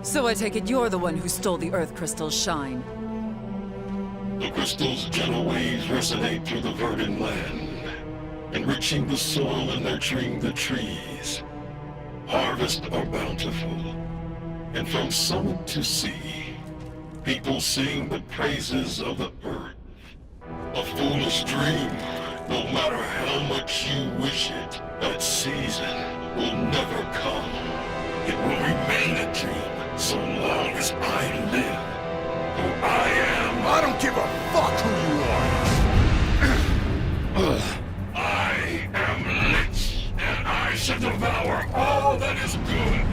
So I take it you're the one who stole the Earth Crystal's shine. The crystal's gentle waves resonate through the verdant land, enriching the soil and nurturing the trees. Harvests are bountiful, and from summit to sea, people sing the praises of the earth. A foolish dream, no matter how much you wish it, that season will never come. It will remain a dream so long as I live. Who I am. I don't give a fuck who you are! I am Lich, and I shall devour all that is good.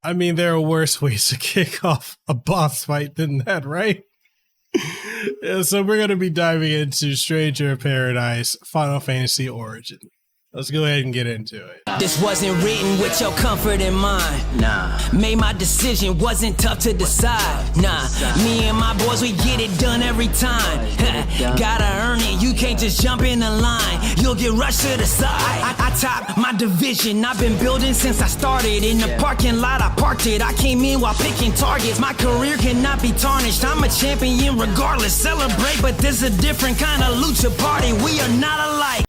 I mean, there are worse ways to kick off a boss fight than that, right? Yeah, so we're going to be diving into Stranger of Paradise Final Fantasy Origin. Let's go ahead and get into it. This wasn't written with your comfort in mind. Nah. Made my decision, wasn't tough to decide. Nah. Me and my boys, we get it done every time. Gotta earn it, you can't just jump in the line. You'll get rushed to the side. I top my division, I've been building since I started. In the parking lot, I parked it. I came in while picking targets. My career cannot be tarnished. I'm a champion regardless. Celebrate, but this a different kind of lucha party. We are not alike.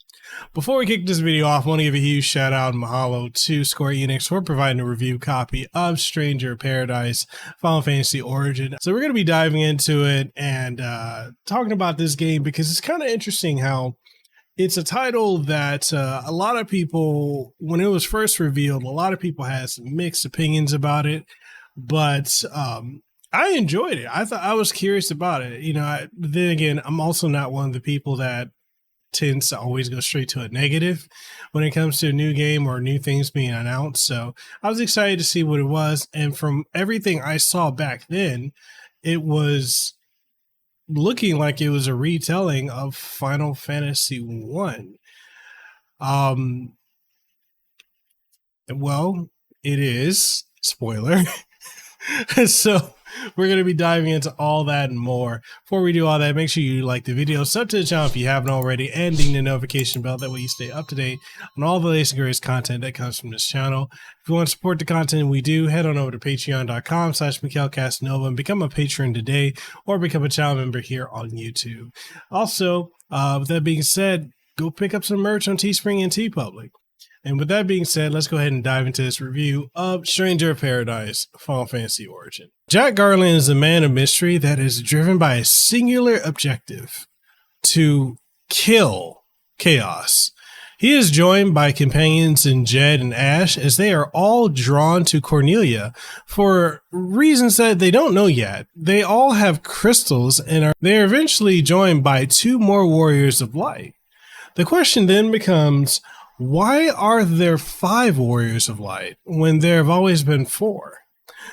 Before we kick this video off, I want to give a huge shout out and mahalo to Square-Enix for providing a review copy of Stranger of Paradise Final Fantasy Origin. So we're going to be diving into it and talking about this game because it's kind of interesting how it's a title that a lot of people, when it was first revealed, a lot of people had some mixed opinions about it, but I enjoyed it. I thought I was curious about it. You know, then again, I'm also not one of the people that tends to always go straight to a negative when it comes to a new game or new things being announced. So I was excited to see what it was. And from everything I saw back then, it was looking like it was a retelling of Final Fantasy 1. Well, it is. Spoiler. So we're going to be diving into all that and more. Before we do all that, make sure you like the video, sub to the channel if you haven't already, and ding the notification bell. That way you stay up to date on all the latest and greatest content that comes from this channel. If you want to support the content we do, head on over to patreon.com/Mekel Kasanova and become a patron today, or become a channel member here on YouTube. Also, with that being said, go pick up some merch on Teespring and TeePublic. And with that being said, let's go ahead and dive into this review of Stranger of Paradise Final Fantasy Origin. Jack Garland is a man of mystery that is driven by a singular objective: to kill chaos. He is joined by companions in Jed and Ash as they are all drawn to Cornelia for reasons that they don't know yet. They all have crystals and they are eventually joined by 2 more warriors of light. The question then becomes, why are there 5 warriors of light when there have always been 4?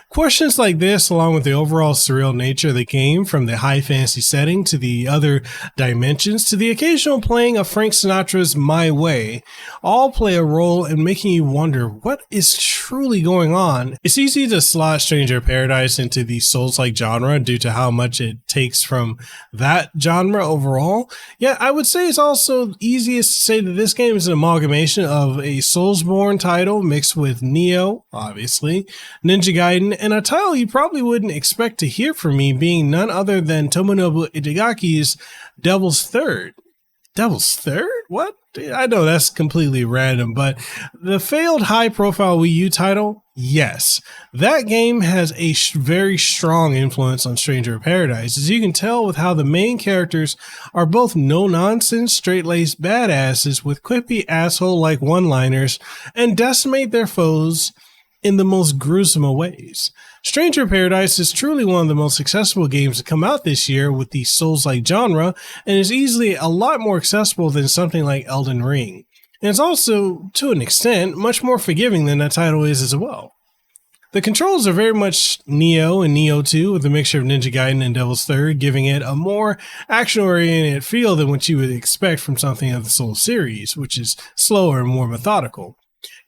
Questions like this, along with the overall surreal nature of the game, from the high fantasy setting to the other dimensions to the occasional playing of Frank Sinatra's My Way, all play a role in making you wonder what is truly going on. It's easy to slot Stranger of Paradise into the Souls-like genre due to how much it takes from that genre overall. Yet I would say it's also easiest to say that this game is an amalgamation of a Soulsborne title mixed with Nioh, obviously, Ninja Gaiden, and a title you probably wouldn't expect to hear from me, being none other than Tomonobu Itagaki's Devil's Third. Devil's Third? What? I know that's completely random, but the failed high-profile Wii U title, yes. That game has a very strong influence on Stranger of Paradise, as you can tell with how the main characters are both no-nonsense, straight-laced badasses with quippy asshole-like one-liners and decimate their foes in the most gruesome of ways. Stranger of Paradise is truly one of the most accessible games to come out this year with the Souls-like genre, and is easily a lot more accessible than something like Elden Ring. And it's also, to an extent, much more forgiving than that title is as well. The controls are very much Nioh and Nioh 2 with a mixture of Ninja Gaiden and Devil's Third, giving it a more action-oriented feel than what you would expect from something of the Souls series, which is slower and more methodical.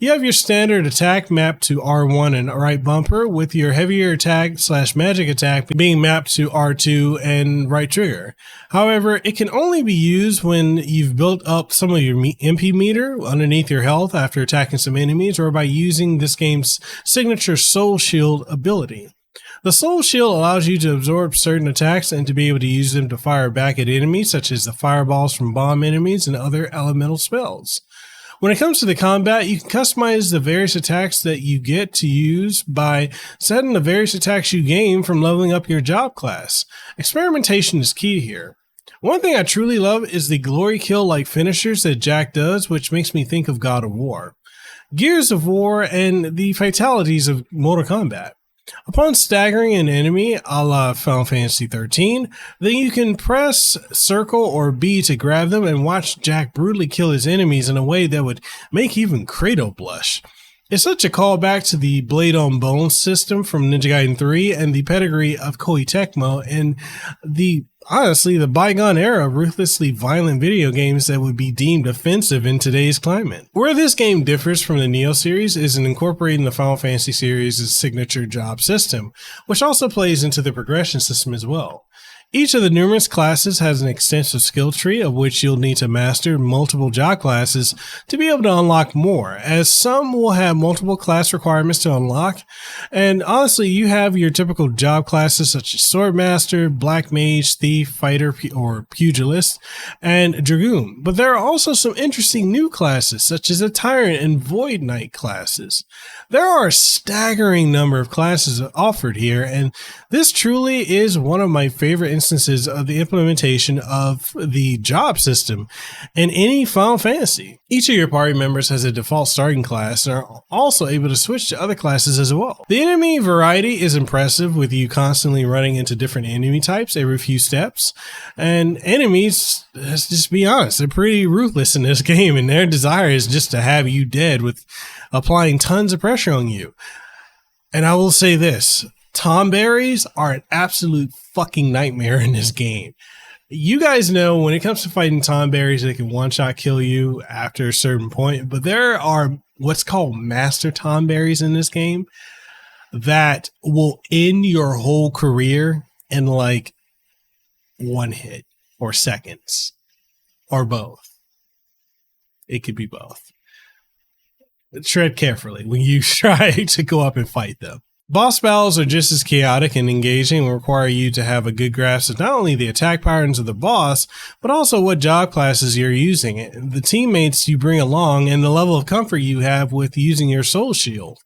You have your standard attack mapped to R1 and right bumper, with your heavier attack / magic attack being mapped to R2 and right trigger. However, it can only be used when you've built up some of your MP meter underneath your health after attacking some enemies, or by using this game's signature Soul Shield ability. The Soul Shield allows you to absorb certain attacks and to be able to use them to fire back at enemies, such as the fireballs from bomb enemies and other elemental spells. When it comes to the combat, you can customize the various attacks that you get to use by setting the various attacks you gain from leveling up your job class. Experimentation is key here. One thing I truly love is the glory kill like finishers that Jack does, which makes me think of God of War, Gears of War, and the fatalities of Mortal Kombat. Upon staggering an enemy a la Final Fantasy XIII, then you can press circle or B to grab them and watch Jack brutally kill his enemies in a way that would make even Kratos blush. It's such a callback to the Blade on Bone system from Ninja Gaiden 3 and the pedigree of Koei Tecmo and the bygone era of ruthlessly violent video games that would be deemed offensive in today's climate. Where this game differs from the Neo series is in incorporating the Final Fantasy series' signature job system, which also plays into the progression system as well. Each of the numerous classes has an extensive skill tree of which you'll need to master multiple job classes to be able to unlock more, as some will have multiple class requirements to unlock. And honestly, you have your typical job classes such as Swordmaster, Black Mage, Thief, Fighter or Pugilist, and Dragoon. But there are also some interesting new classes such as the Tyrant and Void Knight classes. There are a staggering number of classes offered here, and this truly is one of my favorite instances of the implementation of the job system in any Final Fantasy. Each of your party members has a default starting class and are also able to switch to other classes as well. The enemy variety is impressive, with you constantly running into different enemy types every few steps. And enemies, let's just be honest, they're pretty ruthless in this game, and their desire is just to have you dead with applying tons of pressure on you. And I will say this, Tomberries are an absolute fucking nightmare in this game. You guys know when it comes to fighting Tomberries, they can one-shot kill you after a certain point, but there are what's called master Tomberries in this game that will end your whole career in like one hit or seconds or both. It could be both. Tread carefully when you try to go up and fight them. Boss battles are just as chaotic and engaging and require you to have a good grasp of not only the attack patterns of the boss, but also what job classes you're using, the teammates you bring along, and the level of comfort you have with using your soul shield.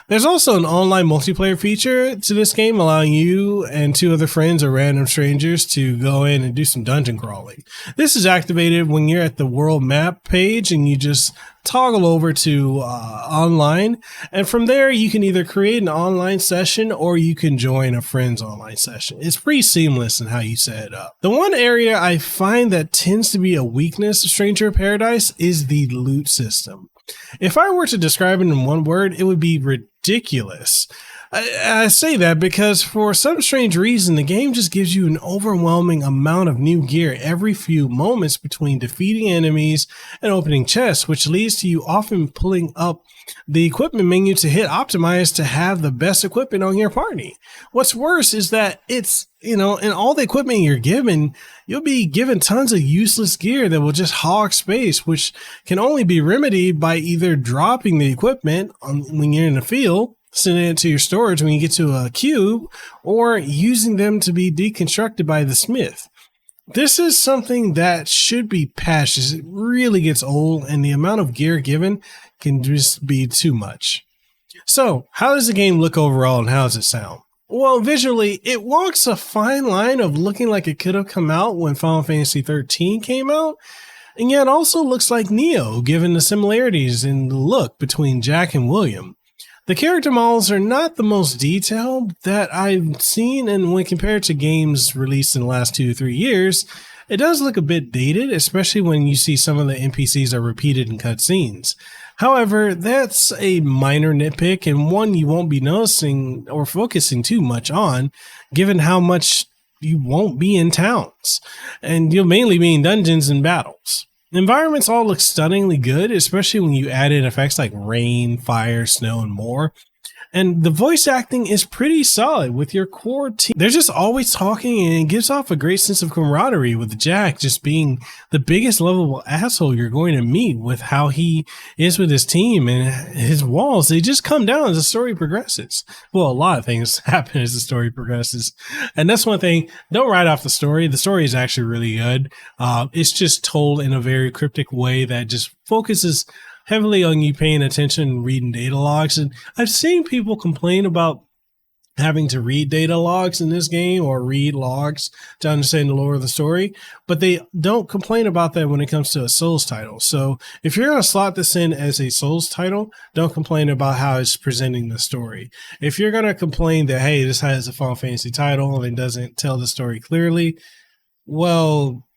There's also an online multiplayer feature to this game, allowing you and 2 other friends or random strangers to go in and do some dungeon crawling. This is activated when you're at the world map page and you just toggle over to online, and from there you can either create an online session or you can join a friend's online session. It's pretty seamless in how you set it up. The one area I find that tends to be a weakness of Stranger of Paradise is the loot system. If I were to describe it in one word, it would be ridiculous. I say that because for some strange reason, the game just gives you an overwhelming amount of new gear every few moments between defeating enemies and opening chests, which leads to you often pulling up the equipment menu to hit optimize to have the best equipment on your party. What's worse is that it's, in all the equipment you're given, you'll be given tons of useless gear that will just hog space, which can only be remedied by either dropping the equipment when you're in the field, sending it to your storage when you get to a cube, or using them to be deconstructed by the smith. This is something that should be patched as it really gets old and the amount of gear given can just be too much. So, how does the game look overall and how does it sound? Well, visually, it walks a fine line of looking like it could have come out when Final Fantasy XIII came out, and yet also looks like Neo, given the similarities in the look between Jack and William. The character models are not the most detailed that I've seen, and when compared to games released in the last 2 to 3 years, it does look a bit dated, especially when you see some of the NPCs are repeated in cutscenes. However, that's a minor nitpick and one you won't be noticing or focusing too much on, given how much you won't be in towns, and you'll mainly be in dungeons and battles. The environments all look stunningly good, especially when you add in effects like rain, fire, snow, and more. And the voice acting is pretty solid with your core team. They're just always talking, and it gives off a great sense of camaraderie with Jack just being the biggest lovable asshole you're going to meet with how he is with his team and his walls. They just come down as the story progresses. Well, a lot of things happen as the story progresses. And that's one thing. Don't write off the story. The story is actually really good. It's just told in a very cryptic way that just focuses heavily on you paying attention and reading data logs. And I've seen people complain about having to read data logs in this game or read logs to understand the lore of the story, but they don't complain about that when it comes to a Souls title. So if you're going to slot this in as a Souls title, don't complain about how it's presenting the story. If you're going to complain that, hey, this has a Final Fantasy title and doesn't tell the story clearly, well,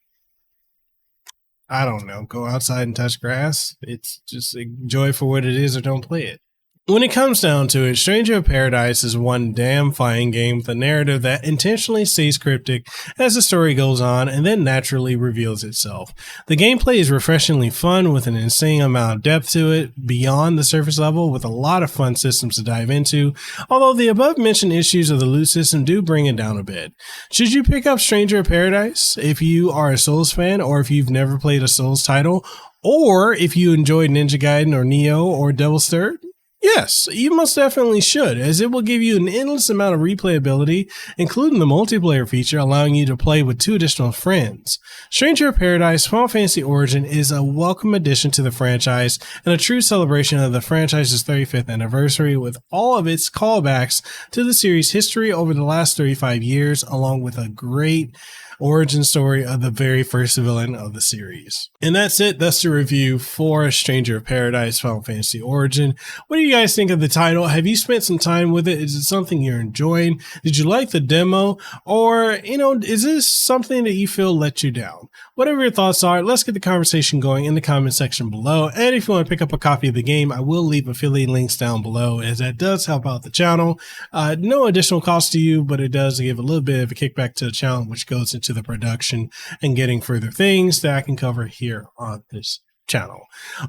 I don't know, go outside and touch grass. It's just enjoy it for what it is or don't play it. When it comes down to it, Stranger of Paradise is one damn fine game with a narrative that intentionally stays cryptic as the story goes on and then naturally reveals itself. The gameplay is refreshingly fun with an insane amount of depth to it beyond the surface level, with a lot of fun systems to dive into, although the above mentioned issues of the loot system do bring it down a bit. Should you pick up Stranger of Paradise if you are a Souls fan, or if you've never played a Souls title, or if you enjoyed Ninja Gaiden or Neo or Devil's Third? Yes, you most definitely should, as it will give you an endless amount of replayability, including the multiplayer feature allowing you to play with 2 additional friends. Stranger of Paradise Final Fantasy Origin is a welcome addition to the franchise and a true celebration of the franchise's 35th anniversary, with all of its callbacks to the series' history over the last 35 years, along with a great origin story of the very first villain of the series. And that's it. That's the review for Stranger of Paradise Final Fantasy Origin. What do you guys think of the title? Have you spent some time with it? Is it something you're enjoying? Did you like the demo? Or, is this something that you feel let you down? Whatever your thoughts are, let's get the conversation going in the comment section below. And if you want to pick up a copy of the game, I will leave affiliate links down below, as that does help out the channel. No additional cost to you, but it does give a little bit of a kickback to the channel, which goes into the production and getting further things that I can cover here on this channel.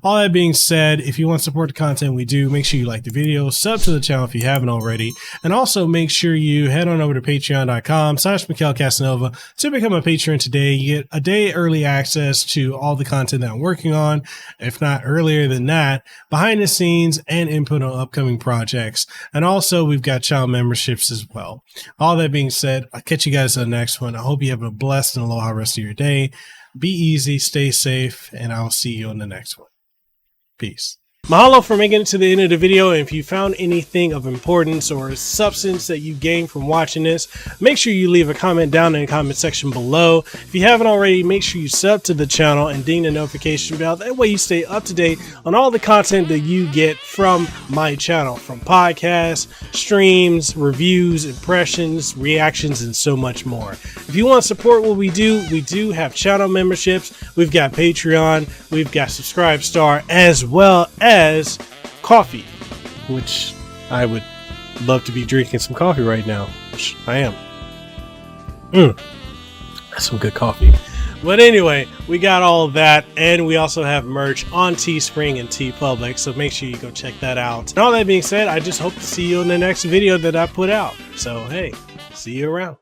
All that being said, if you want to support the content we do, make sure you like the video, sub to the channel if you haven't already, and also make sure you head on over to patreon.com/Mekel Kasanova to become a patron today. You get a day early access to all the content that I'm working on, if not earlier than that, behind the scenes and input on upcoming projects. And also we've got channel memberships as well. All that being said, I'll catch you guys in the next one. I hope you have a blessed and aloha rest of your day. Be easy, stay safe, and I'll see you in the next one. Peace. Mahalo for making it to the end of the video, and if you found anything of importance or substance that you gained from watching this, make sure you leave a comment down in the comment section below. If you haven't already, make sure you sub to the channel and ding the notification bell. That way you stay up to date on all the content that you get from my channel, from podcasts, streams, reviews, impressions, reactions, and so much more. If you want to support what we do have channel memberships, we've got Patreon, we've got Subscribe Star, as well as coffee, which I would love to be drinking some coffee right now, which I am. That's some good coffee. But anyway, we got all of that, and we also have merch on Teespring and TeePublic, so make sure you go check that out. And all that being said, I just hope to see you in the next video that I put out. So hey, see you around.